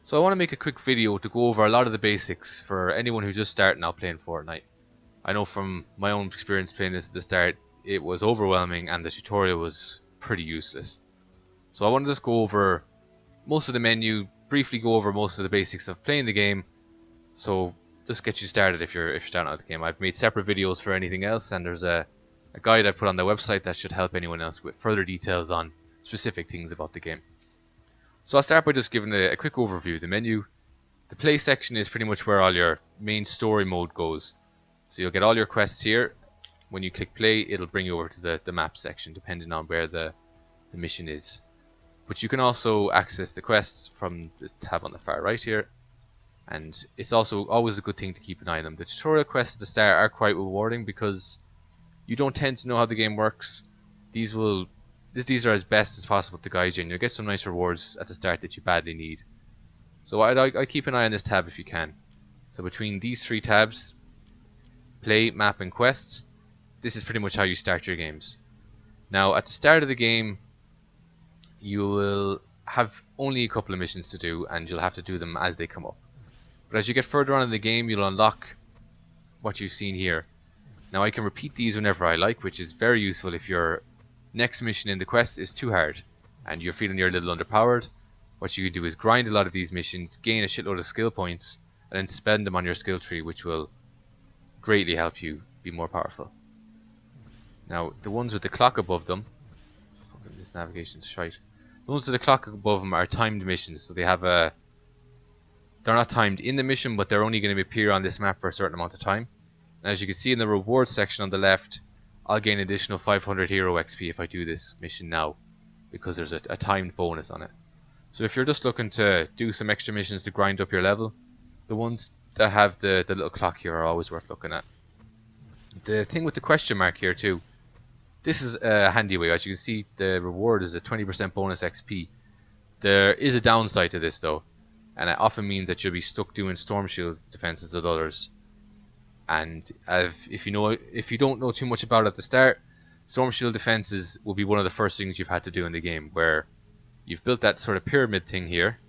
So I want to make a quick video to go over a lot of the basics for anyone who's just starting out playing Fortnite. I know from my own experience playing this at the start, it was overwhelming and the tutorial was pretty useless. So I want to just go over most of the menu, briefly go over most of the basics of playing the game, so just get you started if you're starting out the game. I've made separate videos for anything else, and there's a guide I put on the website that should help anyone else with further details on specific things about the game. So I'll start by just giving a quick overview. The menu, the play section is pretty much where all your main story mode goes. So you'll get all your quests here. When you click play, it'll bring you over to the map section, depending on where the mission is. But you can also access the quests from the tab on the far right here, and it's also always a good thing to keep an eye on them. The tutorial quests at the start are quite rewarding because you don't tend to know how the game works. These are as best as possible to guide you, and you'll get some nice rewards at the start that you badly need. So I keep an eye on this tab if you can. So between these three tabs, play, map and quests, this is pretty much how you start your games. Now at the start of the game, you will have only a couple of missions to do, and you'll have to do them as they come up. But as you get further on in the game, you'll unlock what you've seen here. Now I can repeat these whenever I like, which is very useful if your next mission in the quest is too hard and you're feeling you're a little underpowered. What you can do is grind a lot of these missions, gain a shitload of skill points, and then spend them on your skill tree, which will greatly help you be more powerful. Now the ones with the clock above them, fucking this navigation's shite. The ones with the clock above them are timed missions, so they have they're not timed in the mission, but they're only going to appear on this map for a certain amount of time. And as you can see in the rewards section on the left, I'll gain additional 500 hero XP if I do this mission now, because there's a timed bonus on it. So if you're just looking to do some extra missions to grind up your level, the ones that have the little clock here are always worth looking at. The thing with the question mark here too, this is a handy way. As you can see, the reward is a 20% bonus XP. There is a downside to this though, and it often means that you'll be stuck doing storm shield defenses with others. And if you don't know too much about it at the start, storm shield defenses will be one of the first things you've had to do in the game, where you've built that sort of pyramid thing here,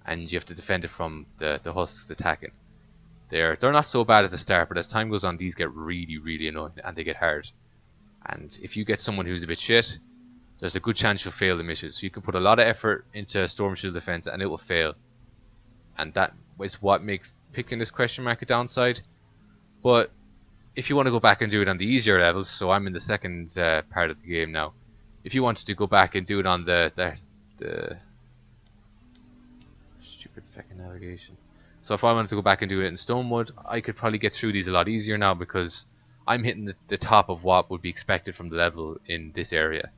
and you have to defend it from the husks attacking. They're not so bad at the start, but as time goes on, these get really annoying and they get hard. And if you get someone who's a bit shit, there's a good chance you'll fail the mission. So you can put a lot of effort into storm shield defense and it will fail. And that is what makes picking this question mark a downside. But if you want to go back and do it on the easier levels, so I'm in the second part of the game now. If you wanted to go back and do it on the stupid fucking navigation. So if I wanted to go back and do it in Stonewood, I could probably get through these a lot easier now because I'm hitting the top of what would be expected from the level in this area.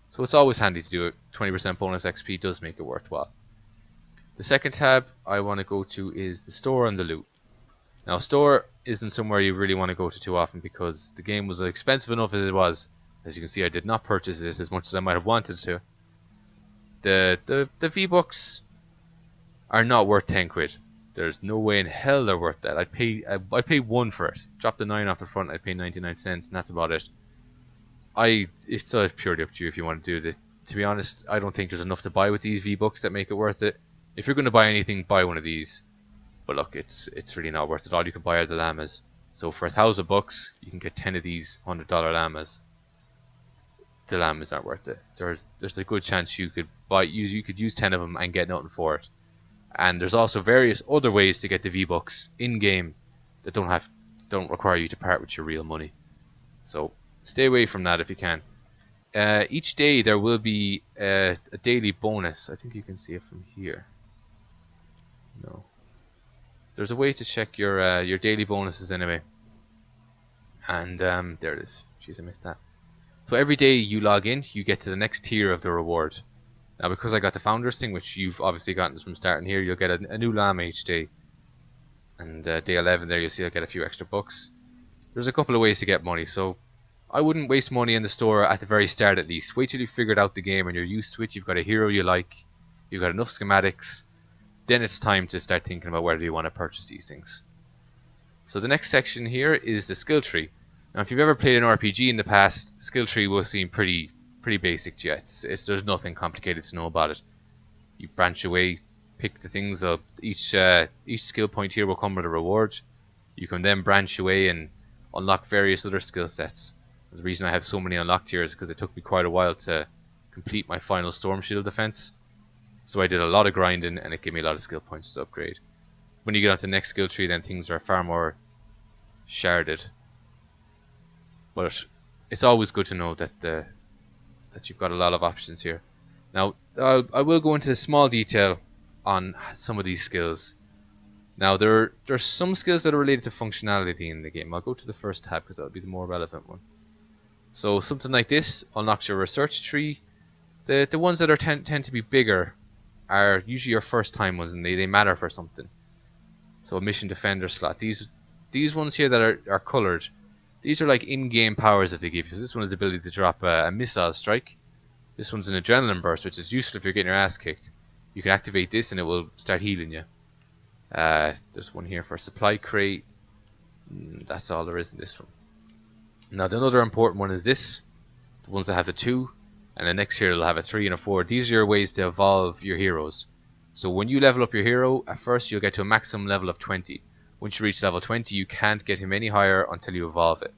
So it's always handy to do it. 20% bonus XP does make it worthwhile. The second tab I want to go to is the store and the loot. Now store isn't somewhere you really want to go to too often because the game was expensive enough as it was. As you can see, I did not purchase this as much as I might have wanted to. The V-Bucks are not worth 10 quid. There's no way in hell they're worth that. I'd pay 1 for it. Drop the 9 off the front, I'd pay 99 cents and that's about it. It's purely up to you if you want to do it. To be honest, I don't think there's enough to buy with these V-Bucks that make it worth it. If you're going to buy anything, buy one of these. But look, it's really not worth it. All you can buy are the llamas. So for $1,000 you can get 10 of these $100 llamas. The llamas aren't worth it. There's a good chance you could use 10 of them and get nothing for it. And there's also various other ways to get the V-Bucks in game that don't require you to part with your real money. So stay away from that if you can. Each day there will be a daily bonus. I think you can see it from here. No. There's a way to check your daily bonuses anyway. And there it is. Jeez, I missed that. So every day you log in, you get to the next tier of the reward. Now because I got the founders thing, which you've obviously gotten from starting here, you'll get a new llama each day. And day 11 there you'll see I'll get a few extra bucks. There's a couple of ways to get money, so I wouldn't waste money in the store at the very start at least. Wait till you've figured out the game and you're used to it, you've got a hero you like, you've got enough schematics. Then it's time to start thinking about whether you want to purchase these things. So the next section here is the skill tree. Now if you've ever played an RPG in the past, skill tree will seem pretty basic to you. There's nothing complicated to know about it. You branch away pick the things up. Each skill point here will come with a reward. You can then branch away and unlock various other skill sets. The reason I have so many unlocked here is because it took me quite a while to complete my final Storm Shield defense. So I did a lot of grinding and it gave me a lot of skill points to upgrade. When you get onto the next skill tree, then things are far more sharded. But it's always good to know that you've got a lot of options here. Now, I will go into small detail on some of these skills. Now, there's some skills that are related to functionality in the game. I'll go to the first tab because that'll be the more relevant one. So something like this unlocks your research tree. The ones that tend to be bigger are usually your first time ones, and they matter for something. So a mission defender slot. These ones here that are coloured, these are like in-game powers that they give you. So this one is the ability to drop a missile strike. This one's an adrenaline burst, which is useful if you're getting your ass kicked. You can activate this and it will start healing you. There's one here for a supply crate. That's all there is in this one. Now the another important one is this. The ones that have the 2. And the next here will have a 3 and a 4. These are your ways to evolve your heroes. So when you level up your hero, at first you'll get to a maximum level of 20. Once you reach level 20, you can't get him any higher until you evolve it.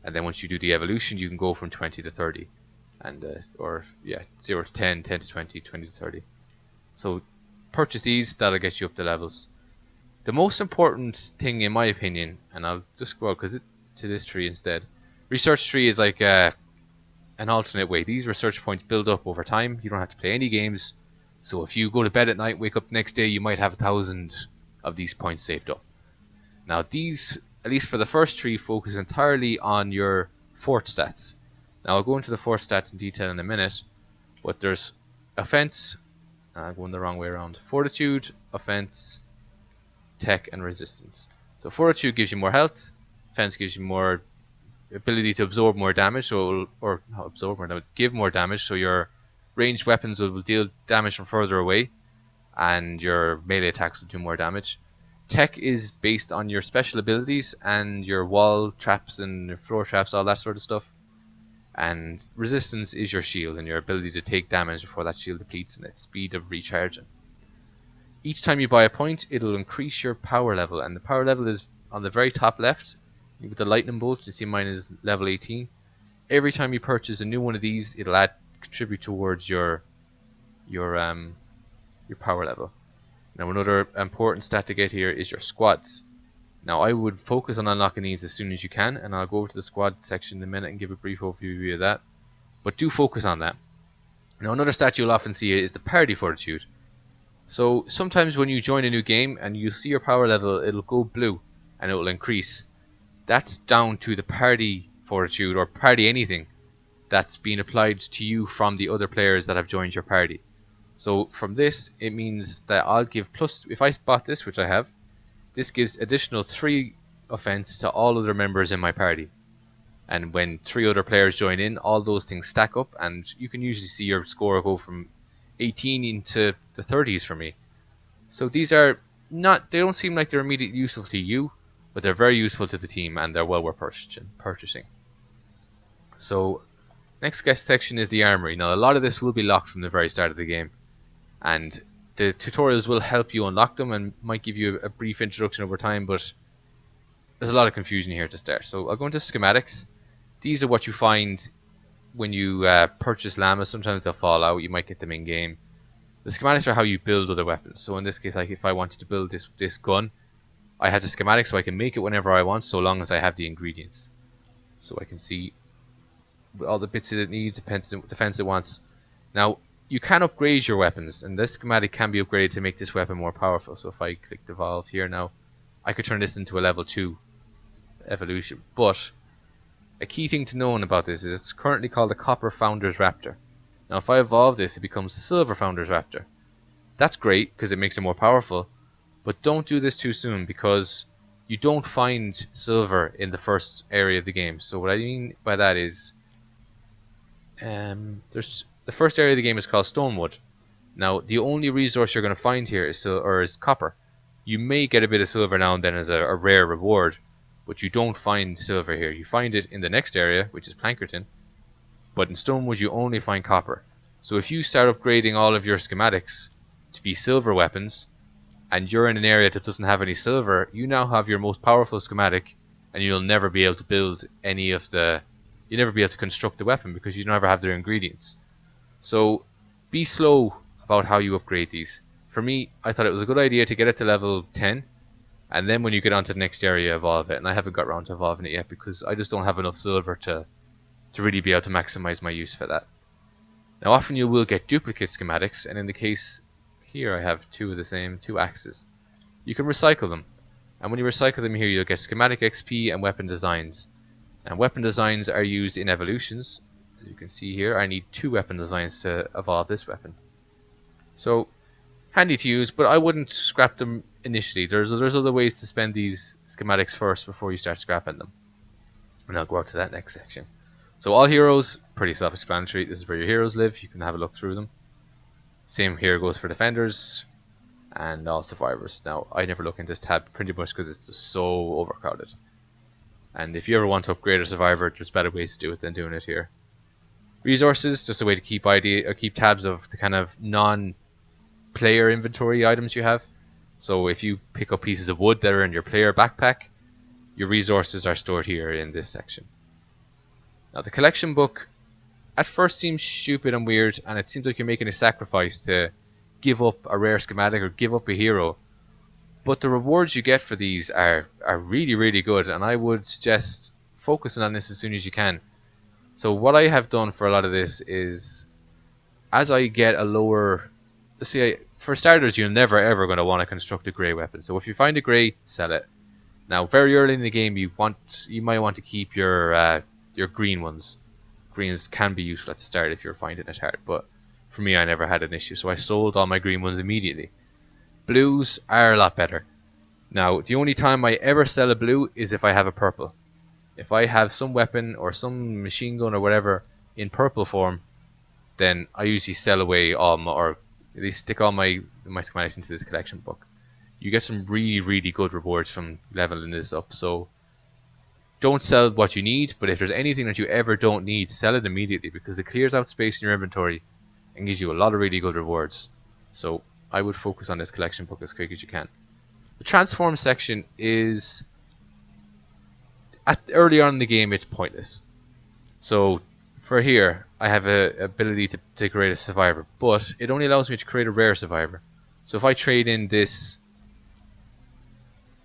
And then once you do the evolution, you can go from 20 to 30. And 0 to 10, 10 to 20, 20 to 30. So purchase these, that'll get you up the levels. The most important thing in my opinion, and I'll just go out to this tree instead. Research tree is like an alternate way. These research points build up over time. You don't have to play any games. So if you go to bed at night, wake up the next day, you might have 1,000 of these points saved up. Now these, at least for the first tree, focus entirely on your fort stats. Now I'll go into the fort stats in detail in a minute, but there's offense, going the wrong way around, fortitude, offense, tech, and resistance. So fortitude gives you more health, offense gives you more ability to absorb more damage, give more damage, so your ranged weapons will deal damage from further away, and your melee attacks will do more damage. Tech is based on your special abilities and your wall traps and your floor traps, all that sort of stuff. And resistance is your shield and your ability to take damage before that shield depletes and its speed of recharging. Each time you buy a point, it'll increase your power level, and the power level is on the very top left with the lightning bolt. You see mine is level 18. Every time you purchase a new one of these, it'll contribute towards your power level. Now another important stat to get here is your squads. Now I would focus on unlocking these as soon as you can, and I'll go over to the squad section in a minute and give a brief overview of that. But do focus on that. Now another stat you'll often see is the party fortitude. So sometimes when you join a new game and you see your power level, it'll go blue and it will increase. That's down to the party fortitude or party anything that's being applied to you from the other players that have joined your party. So from this, it means that I'll give plus, if I spot this, which I have, this gives additional 3 offense to all other members in my party. And when 3 other players join in, all those things stack up, and you can usually see your score go from 18 into the 30s for me. So these are not, they don't seem like they're immediately useful to you, but they're very useful to the team and they're well worth purchasing. So next guest section is the Armory. Now a lot of this will be locked from the very start of the game, and the tutorials will help you unlock them and might give you a brief introduction over time, but there's a lot of confusion here to start. So I'll go into schematics. These are what you find when you purchase llamas. Sometimes they'll fall out, you might get them in game. The schematics are how you build other weapons. So in this case, like if I wanted to build this gun, I had the schematic, so I can make it whenever I want, so long as I have the ingredients. So I can see all the bits that it needs, defense it wants. Now you can upgrade your weapons, and this schematic can be upgraded to make this weapon more powerful. So if I click evolve here now, I could turn this into a level 2 evolution. But a key thing to know about this is it's currently called the Copper Founders Raptor. Now if I evolve this, it becomes the Silver Founders Raptor. That's great because it makes it more powerful, but don't do this too soon because you don't find silver in the first area of the game. So what I mean by that is there's the first area of the game is called Stonewood. Now the only resource you're going to find here is copper. You may get a bit of silver now and then as a rare reward, but you don't find silver here. You find it in the next area, which is Plankerton, but in Stonewood you only find copper. So if you start upgrading all of your schematics to be silver weapons, and you're in an area that doesn't have any silver, you now have your most powerful schematic, and you'll never be able to build any of the... You'll never be able to construct the weapon because you never have their ingredients. So be slow about how you upgrade these. For me, I thought it was a good idea to get it to level 10, and then when you get onto the next area, evolve it. And I haven't got around to evolving it yet because I just don't have enough silver to really be able to maximize my use for that. Now often you will get duplicate schematics, and in the case here I have two of the same, two axes. You can recycle them, and when you recycle them here you'll get schematic XP and weapon designs. And weapon designs are used in evolutions. As you can see here, I need 2 weapon designs to evolve this weapon. So handy to use, but I wouldn't scrap them initially. There's other ways to spend these schematics first before you start scrapping them. And I'll go out to that next section. So all heroes, pretty self-explanatory. This is where your heroes live. You can have a look through them. Same here goes for defenders and all survivors. Now I never look into this tab pretty much because it's just so overcrowded. And if you ever want to upgrade a survivor, there's better ways to do it than doing it here. Resources, just a way to keep tabs of the kind of non-player inventory items you have. So if you pick up pieces of wood that are in your player backpack, your resources are stored here in this section. Now the collection book at first seems stupid and weird, and it seems like you're making a sacrifice to give up a rare schematic or give up a hero. But the rewards you get for these are really, really good, and I would suggest focusing on this as soon as you can. So what I have done for a lot of this is, as I get a lower... See, for starters, you're never ever going to want to construct a grey weapon. So if you find a grey, sell it. Now, very early in the game, you might want to keep your green ones. Greens can be useful at the start if you're finding it hard, but for me, I never had an issue, so I sold all my green ones immediately. Blues are a lot better. Now, the only time I ever sell a blue is if I have a purple. If I have some weapon or some machine gun or whatever in purple form, then I usually sell away all my, or at least stick all my schematics into this collection book. You get some really, really good rewards from leveling this up, so don't sell what you need, but if there's anything that you ever don't need, sell it immediately because it clears out space in your inventory and gives you a lot of really good rewards. So I would focus on this collection book as quick as you can. The transform section is, early on in the game, it's pointless. So for here, I have a ability to create a survivor, but it only allows me to create a rare survivor. So if I trade in this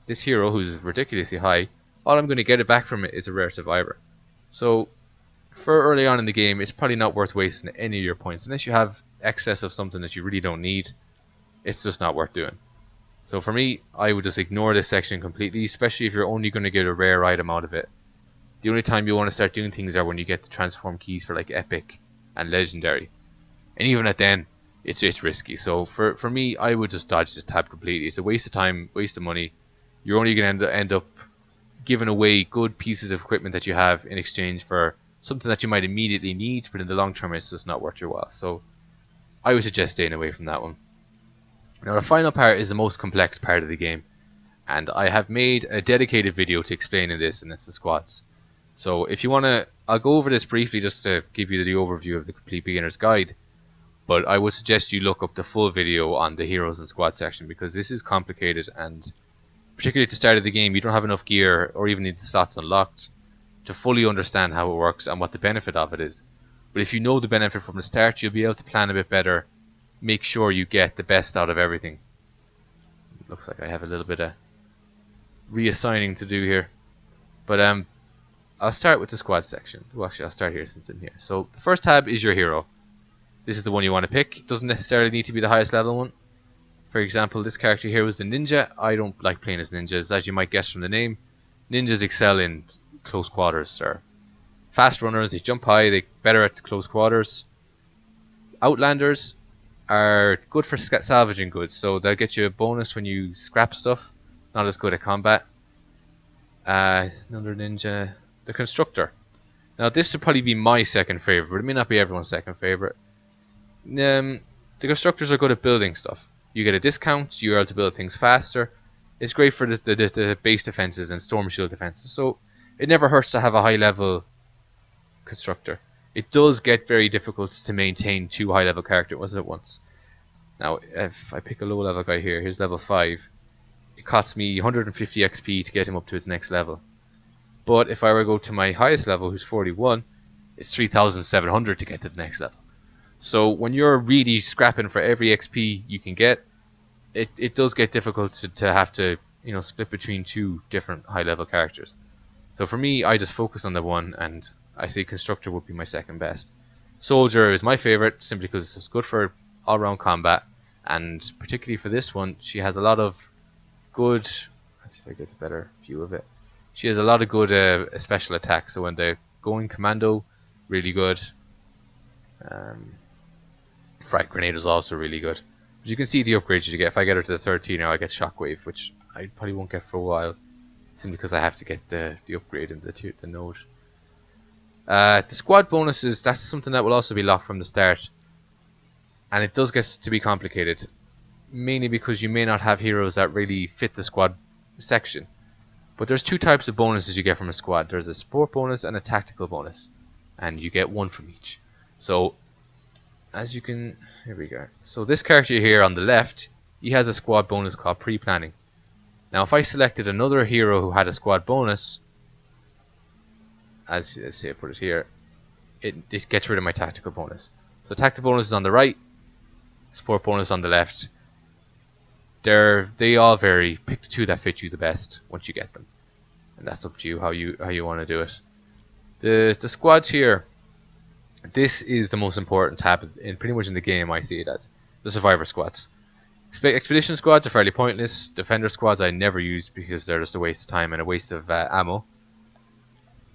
hero who's ridiculously high, all I'm going to get it back from it is a rare survivor. So for early on in the game, it's probably not worth wasting any of your points unless you have excess of something that you really don't need. It's just not worth doing. So for me, I would just ignore this section completely, especially if you're only going to get a rare item out of it. The only time you want to start doing things are when you get the transform keys for like epic and legendary, and even at then it's risky. So for me, I would just dodge this tab completely. It's a waste of time, waste of money. You're only going to end up giving away good pieces of equipment that you have in exchange for something that you might immediately need, but in the long term it's just not worth your while. So I would suggest staying away from that one. Now the final part is the most complex part of the game, and I have made a dedicated video to explaining this, and it's the squads. So if you want to, I'll go over this briefly just to give you the overview of the complete beginner's guide, but I would suggest you look up the full video on the heroes and squad section because this is complicated, and particularly at the start of the game you don't have enough gear or even need the slots unlocked to fully understand how it works and what the benefit of it is. But if you know the benefit from the start, you'll be able to plan a bit better, make sure you get the best out of everything. It looks like I have a little bit of reassigning to do here, but I'll start with the squad section. Well, actually I'll start here since it's in here. So the first tab is your hero. This is the one you want to pick. It doesn't necessarily need to be the highest level one. For example, this character here was the ninja. I don't like playing as ninjas, as you might guess from the name. Ninjas excel in close quarters. They're fast runners, they jump high, they're better at close quarters. Outlanders are good for salvaging goods, so they'll get you a bonus when you scrap stuff. Not as good at combat. Another ninja, the constructor. Now this would probably be my second favorite, but it may not be everyone's second favorite. The constructors are good at building stuff. You get a discount, you're able to build things faster. It's great for the base defenses and storm shield defenses, so it never hurts to have a high level constructor. It does get very difficult to maintain 2 high level characters at once. Now, if I pick a low level guy here, here's level 5. It costs me 150 XP to get him up to his next level. But if I were to go to my highest level, who's 41, it's 3,700 to get to the next level. So when you're really scrapping for every XP you can get, it does get difficult to have to, you know, split between two different high level characters. So for me, I just focus on the one, and I say Constructor would be my second best. Soldier is my favorite simply because it's good for all round combat, and particularly for this one, she has a lot of good. Let's see if I get a better view of it. She has a lot of good special attacks. So when they're going commando, really good. Frag grenade is also really good. But you can see the upgrades you get. If I get her to the 13 now, I get Shockwave, which I probably won't get for a while, simply because I have to get the upgrade in the node. The squad bonuses, that's something that will also be locked from the start, and it does get to be complicated, mainly because you may not have heroes that really fit the squad section. But there's two types of bonuses you get from a squad. There's a support bonus and a tactical bonus, and you get one from each. So as you can, here we go. So this character here on the left, he has a squad bonus called pre-planning. Now if I selected another hero who had a squad bonus, as say I put it here, it gets rid of my tactical bonus. So tactical bonus is on the right, support bonus on the left. They all vary. Pick the two that fit you the best once you get them, and that's up to you how you want to do it. The squads here, this is the most important tab in pretty much in the game. I see it as the survivor squads. Expedition squads are fairly pointless. Defender squads I never use because they're just a waste of time and a waste of ammo.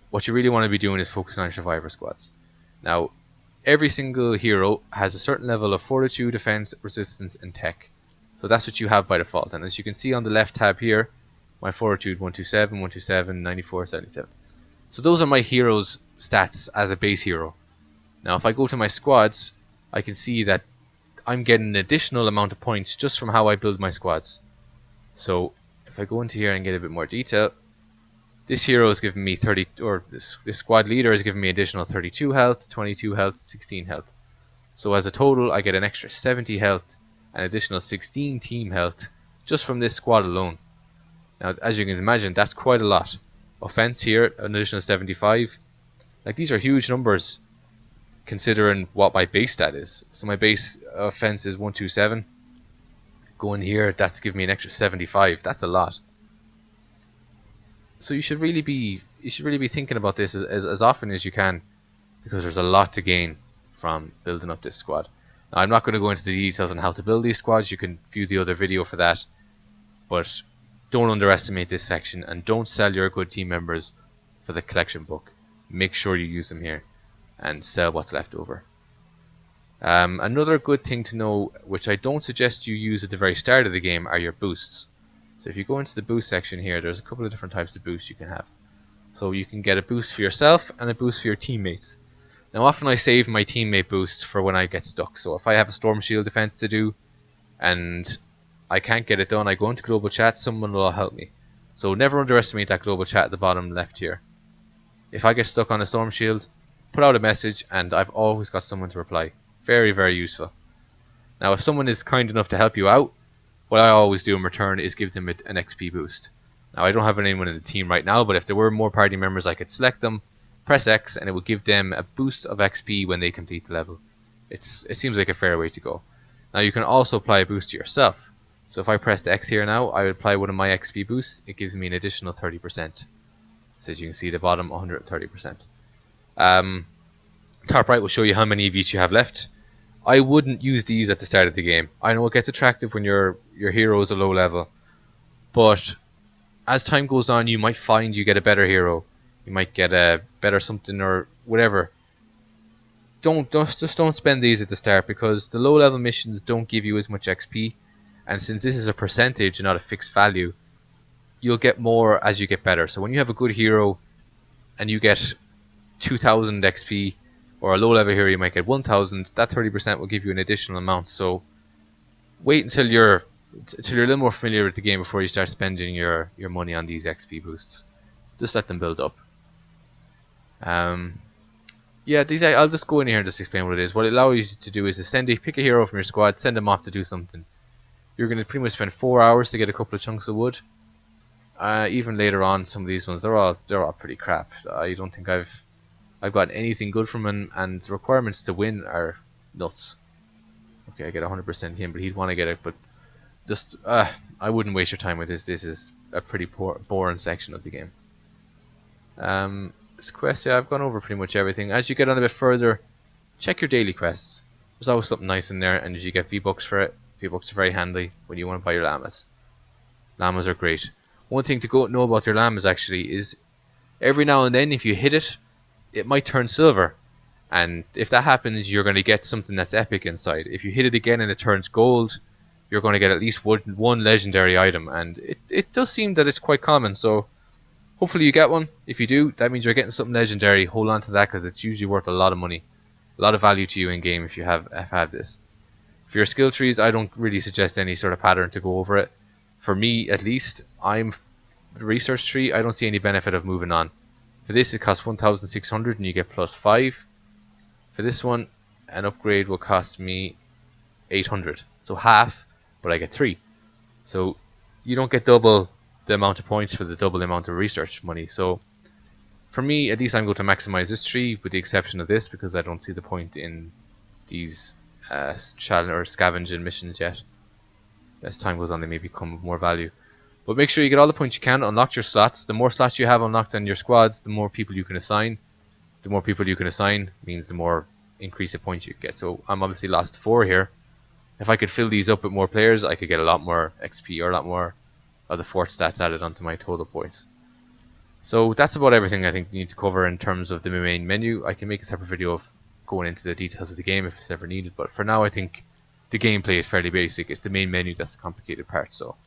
What you really want to be doing is focusing on survivor squads. Now, every single hero has a certain level of fortitude, defense, resistance, and tech. So that's what you have by default. And as you can see on the left tab here, my fortitude 127, 127, 94, 77. So those are my heroes' stats as a base hero. Now if I go to my squads, I can see that I'm getting an additional amount of points just from how I build my squads. So if I go into here and get a bit more detail, this hero is giving me 30, or this squad leader is giving me additional 32 health, 22 health, 16 health. So as a total, I get an extra 70 health, an additional 16 team health just from this squad alone. Now as you can imagine, that's quite a lot. Offense here, an additional 75. Like, these are huge numbers considering what my base stat is. So my base offense is 127. Going here, that's giving me an extra 75. That's a lot. So you should really be thinking about this as often as you can, because there's a lot to gain from building up this squad. Now, I'm not going to go into the details on how to build these squads. You can view the other video for that. But don't underestimate this section, and don't sell your good team members for the collection book. Make sure you use them here and sell what's left over. Another good thing to know, which I don't suggest you use at the very start of the game, are your boosts. So if you go into the boost section here, there's a couple of different types of boosts you can have. So you can get a boost for yourself and a boost for your teammates. Now often I save my teammate boost for when I get stuck. So if I have a storm shield defense to do and I can't get it done, I go into global chat, someone will help me. So never underestimate that global chat at the bottom left here. If I get stuck on a storm shield, put out a message and I've always got someone to reply. Very, very useful. Now if someone is kind enough to help you out, what I always do in return is give them an XP boost. Now I don't have anyone in the team right now, but if there were more party members, I could select them, press X, and it will give them a boost of XP when they complete the level. It seems like a fair way to go. Now you can also apply a boost to yourself. So if I pressed X here now, I would apply one of my XP boosts. It gives me an additional 30%. So as you can see, the bottom 130%. Top right will show you how many of each you have left. I wouldn't use these at the start of the game. I know it gets attractive when your hero is a low level, but as time goes on, you might find you get a better hero. You might get a better something or whatever. Just don't spend these at the start, because the low level missions don't give you as much XP, and since this is a percentage and not a fixed value, you'll get more as you get better. So when you have a good hero and you get 2000 XP, or a low level hero you might get 1000, that 30% will give you an additional amount. So wait until you're a little more familiar with the game before you start spending your money on these XP boosts. So just let them build up. Yeah, these I'll just go in here and just explain what it is. What it allows you to do is to pick a hero from your squad, send them off to do something. You're going to pretty much spend 4 hours to get a couple of chunks of wood. Even later on, some of these ones they're all pretty crap. I don't think I've got anything good from them, and the requirements to win are nuts. Okay, I get 100% him, but he'd want to get it. But just I wouldn't waste your time with this. This is a pretty boring section of the game. This quest, yeah, I've gone over pretty much everything. As you get on a bit further, check your daily quests. There's always something nice in there, and you get V-Bucks for it. V-Bucks are very handy when you want to buy your llamas. Llamas are great. One thing to know about your llamas actually is every now and then if you hit it, it might turn silver. And if that happens, you're going to get something that's epic inside. If you hit it again and it turns gold, you're going to get at least one legendary item. And it does seem that it's quite common, so hopefully you get one. If you do, that means you're getting something legendary. Hold on to that because it's usually worth a lot of money. A lot of value to you in game if you have had this. For your skill trees, I don't really suggest any sort of pattern to go over it. For me, at least, I'm the research tree. I don't see any benefit of moving on. For this, it costs 1,600 and you get plus 5. For this one, an upgrade will cost me 800. So half, but I get 3. So you don't get double the amount of points for the double amount of research money. So for me, at least I'm going to maximize this tree with the exception of this because I don't see the point in these challenge or scavenging missions yet. As time goes on, they may become of more value. But make sure you get all the points you can, unlock your slots. The more slots you have unlocked on your squads, the more people you can assign. The more people you can assign means the more increase of points you get. So I'm obviously lost 4 here. If I could fill these up with more players, I could get a lot more XP or a lot more of the fort stats added onto my total points. So that's about everything I think you need to cover in terms of the main menu. I can make a separate video of going into the details of the game if it's ever needed, but for now I think the gameplay is fairly basic. It's the main menu that's the complicated part, so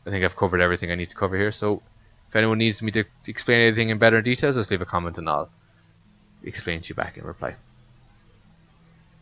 I think I've covered everything I need to cover here. So if anyone needs me to explain anything in better details, just leave a comment and I'll explain to you back in reply.